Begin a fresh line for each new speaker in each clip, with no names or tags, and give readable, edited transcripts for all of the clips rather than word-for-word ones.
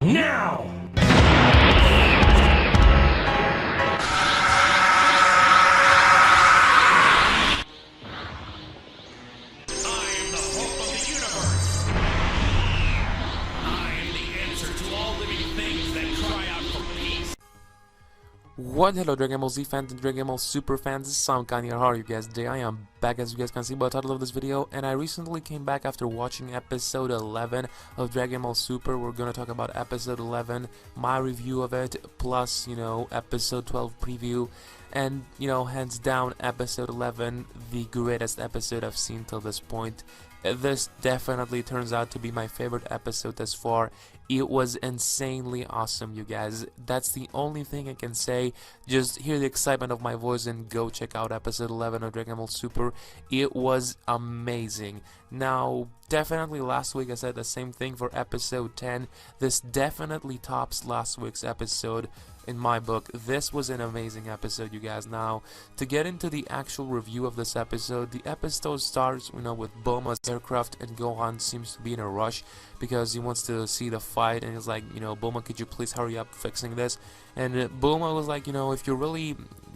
Now!
What? Hello Dragon Ball Z fans and Dragon Ball Super fans, this is Sam Khan here. How are you guys today? I am back, as you guys can see by the title of this video, and I recently came back after watching episode 11 of Dragon Ball Super. We're gonna talk about episode 11, my review of it, plus, episode 12 preview, and, hands down, episode 11, the greatest episode I've seen till this point. This definitely turns out to be my favorite episode thus far. It was insanely awesome, you guys. That's the only thing I can say. Just hear the excitement of my voice and go check out episode 11 of Dragon Ball Super. It was amazing. Now, definitely last week I said the same thing for episode 10. This definitely tops last week's episode. In my book, this was an amazing episode, you guys. Now, to get into the actual review of this episode, the episode starts, with Bulma's aircraft, and Gohan seems to be in a rush because he wants to see the fight, and he's like, Bulma, could you please hurry up fixing this? And Bulma was like, if you're really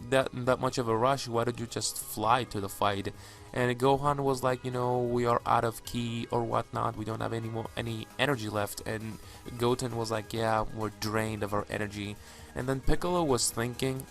that much of a rush, why don't you just fly to the fight? And Gohan was like, we are out of ki or whatnot, we don't have any energy left. And Goten was like, yeah, we're drained of our energy. And then Piccolo was thinking,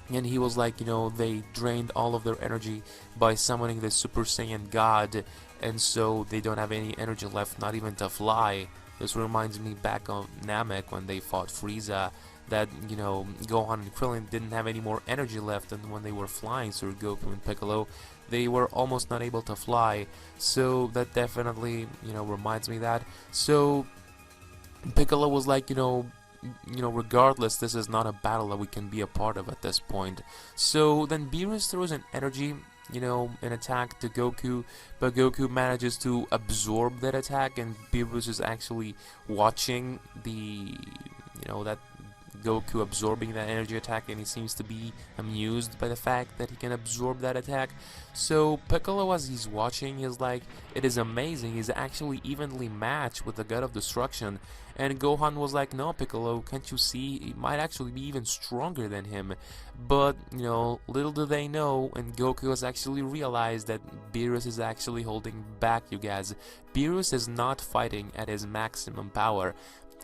and he was like, they drained all of their energy by summoning the Super Saiyan God, and so they don't have any energy left, not even to fly. This reminds me back of Namek when they fought Frieza, that, Gohan and Krillin didn't have any more energy left, and when they were flying through Goku and Piccolo, they were almost not able to fly. So that definitely, reminds me of that. So Piccolo was like, regardless, this is not a battle that we can be a part of at this point. So then Beerus throws an energy, an attack to Goku, but Goku manages to absorb that attack, and Beerus is actually watching the, that Goku absorbing that energy attack, and he seems to be amused by the fact that he can absorb that attack. So Piccolo, as he's watching, he's like, it is amazing, he's actually evenly matched with the God of Destruction. And Gohan was like, no, Piccolo, can't you see, he might actually be even stronger than him. But, little do they know, and Goku has actually realized that Beerus is actually holding back, you guys. Beerus is not fighting at his maximum power.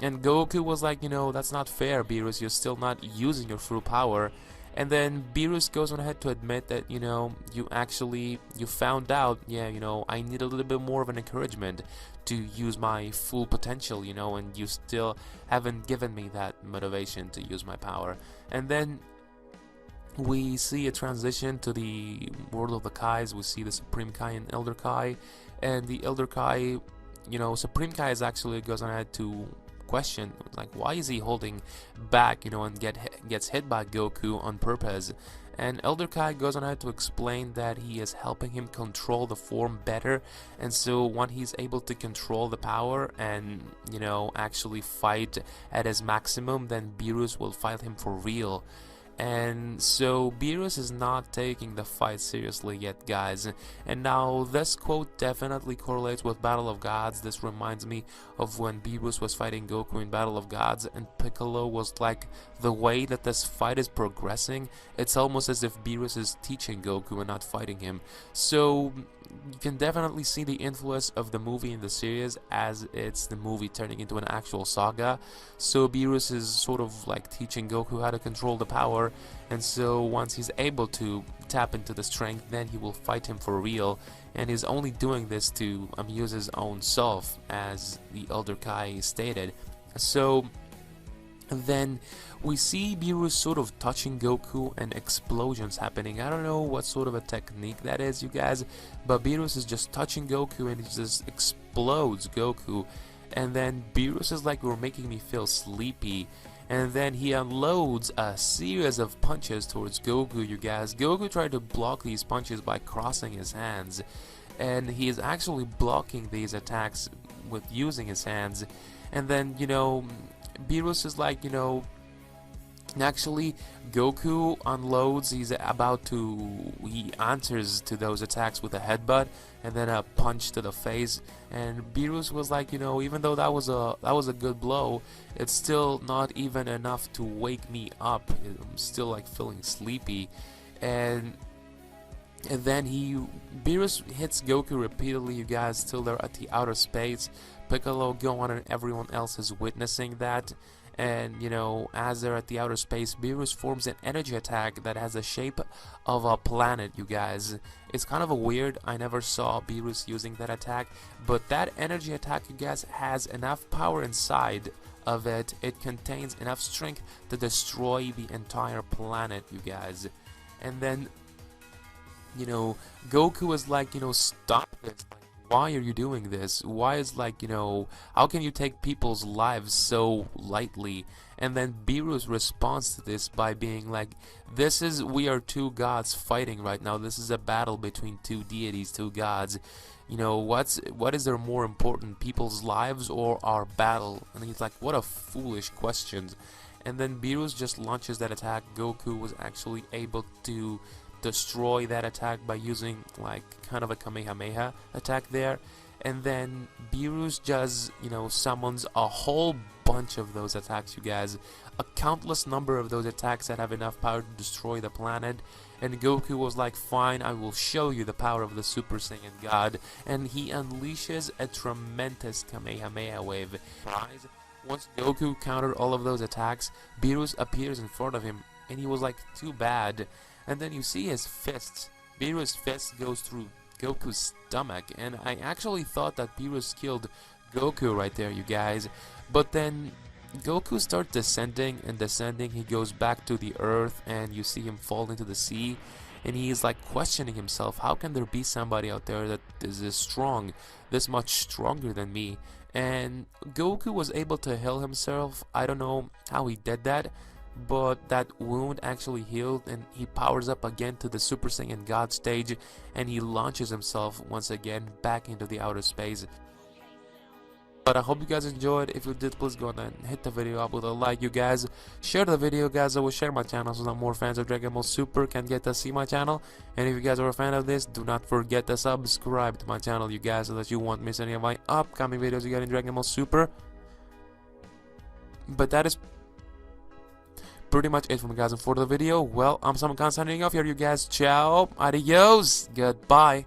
And Goku was like, that's not fair, Beerus, you're still not using your full power. And then Beerus goes on ahead to admit that, you found out, yeah, I need a little bit more of an encouragement to use my full potential, and you still haven't given me that motivation to use my power. And then we see a transition to the world of the Kais. We see the Supreme Kai and Elder Kai. And the Elder Kai, Supreme Kai is actually goes on ahead to question, like, why is he holding back, and gets hit by Goku on purpose. And Elder Kai goes on ahead to explain that he is helping him control the form better, and so when he's able to control the power and, actually fight at his maximum, then Beerus will fight him for real. And so Beerus is not taking the fight seriously yet, guys. And now this quote definitely correlates with Battle of Gods. This reminds me of when Beerus was fighting Goku in Battle of Gods, and Piccolo was like, the way that this fight is progressing, it's almost as if Beerus is teaching Goku and not fighting him. So you can definitely see the influence of the movie in the series, as it's the movie turning into an actual saga. So Beerus is sort of like teaching Goku how to control the power, and so once he's able to tap into the strength, then he will fight him for real, and he's only doing this to amuse his own self, as the Elder Kai stated. So then we see Beerus sort of touching Goku and explosions happening. I don't know what sort of a technique that is, you guys, but Beerus is just touching Goku and he just explodes Goku. And then Beerus is like, you're making me feel sleepy. And then he unloads a series of punches towards Goku, you guys. Goku tried to block these punches by crossing his hands, and he is actually blocking these attacks with using his hands. And then, Beerus is like, And actually, Goku unloads. He answers to those attacks with a headbutt and then a punch to the face. And Beerus was like, even though that was a good blow, it's still not even enough to wake me up. I'm still like feeling sleepy, and then Beerus hits Goku repeatedly, you guys, till they're at the outer space. Piccolo, Gohan, and everyone else is witnessing that. And, as they're at the outer space, Beerus forms an energy attack that has the shape of a planet, you guys. It's kind of a weird. I never saw Beerus using that attack. But that energy attack, you guys, has enough power inside of it. It contains enough strength to destroy the entire planet, you guys. And then, Goku is like, stop this. Like, why are you doing this? Why is like, how can you take people's lives so lightly? And then Beerus responds to this by being like, we are two gods fighting right now. This is a battle between two deities, two gods. What is there more important, people's lives or our battle? And he's like, what a foolish question. And then Beerus just launches that attack. Goku was actually able to destroy that attack by using like kind of a Kamehameha attack there. And then Beerus just summons a whole bunch of those attacks, you guys, a countless number of those attacks that have enough power to destroy the planet. And Goku was like, fine, I will show you the power of the Super Saiyan God. And he unleashes a tremendous Kamehameha wave. Once Goku countered all of those attacks, Beerus appears in front of him, and he was like, too bad. And then you see his fists. Beerus' fist goes through Goku's stomach, and I actually thought that Beerus killed Goku right there, you guys. But then Goku starts descending, and he goes back to the earth, and you see him fall into the sea. And he's like questioning himself, how can there be somebody out there that is this strong, this much stronger than me? And Goku was able to heal himself. I don't know how he did that, but that wound actually healed, and he powers up again to the Super Saiyan God stage, and he launches himself once again back into the outer space. But I hope you guys enjoyed. If you did, please go ahead and hit the video up with a like, you guys. Share the video, guys. I will share my channel so that more fans of Dragon Ball Super can get to see my channel. And if you guys are a fan of this, do not forget to subscribe to my channel, you guys, so that you won't miss any of my upcoming videos you get in Dragon Ball Super. But that is pretty much it from me, guys. And for the video, well, I'm Salman Khan signing off here, you guys. Ciao, adios, goodbye.